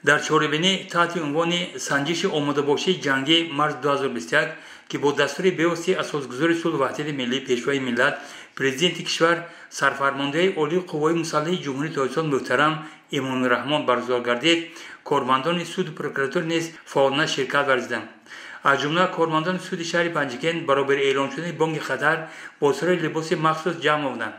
در چوربینی تحت عنوان سنجش آماده‌باشی جنگی مارس 2021 که با دستور بیوسی اساسگذار صلح و وحدت ملی پیشوای ملت پرزیدنت کشور سرفرمانده عالی قوای مسلح جمهوری تاجیکستان محترم امام رحمان برگزار گردید، کارمندان سود و پروکراتور نیز فعالانه شرکت ورزیدند. از جمله کارمندان سود شهر پنجگین برابر اعلام شده بانک خطر با سر لباس مخصوص جمع بودند.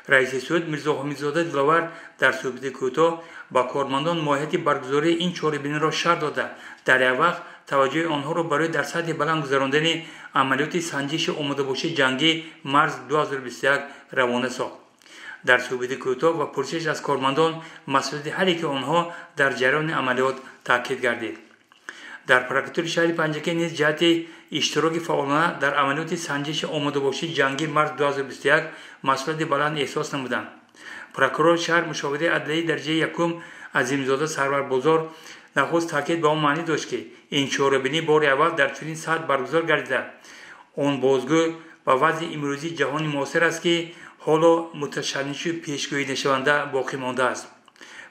رئیس سود میرزا حمیدزاده دلاور در صحبت کوتاه با کارمندان ماهیت برگزاری این چهاربینی را شرح داده در یک وقت توجه آنها را برای در سطح بلند گذراندن عملیات سنجش آماده‌باشی جنگی مارس 2021 روانه ساخت. در صحبت کوتاه و پرسش از کارمندان مسئولیت هر یک آنها در جریان عملیات تاکید گردید. در پروکراتور شهر پنجگین نیز جهت اشتراک فعالانه در عملیات سنجش آماده‌باشی جنگی مارس 2021 مسئولیت بلند احساس نمودند. پروکورور شهر مشاوره عدلیه درجه یکم عظیمزاده سرور بازار نخست تاکید به آن معنی داشت که این چهاربینی بار اول در چنین سطح برگزار گردیده. آن بازگو به وضع امروزی جهان معاصر است که حالا متشنج و پیشگویی نشونده باقی مانده است.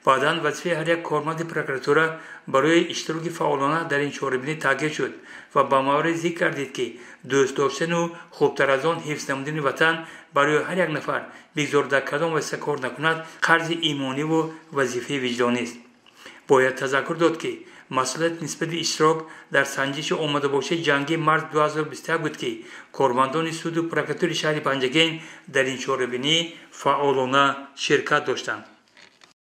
بعداً وظیفه هر یک کارمند پروکراتور برای اشتراک فعالانه در این چهاربینی تاکید شد و به مورد ذکر گردید که دوست داشتن و خوبتر از آن حفظ نمودن وطن برای هر یک نفر بگذار در کدام واسطه کار نکند قرض ایمانی و وظیفه وجدانی است. باید تذکر داد که مسئولیت نسبت اشتراک در سنجش آماده‌باشی جنگی مارس 2021 بود که کارمندان سود و پروکراتور شهر پنجگین در این چهاربینی فعالانه شرکت داشتند.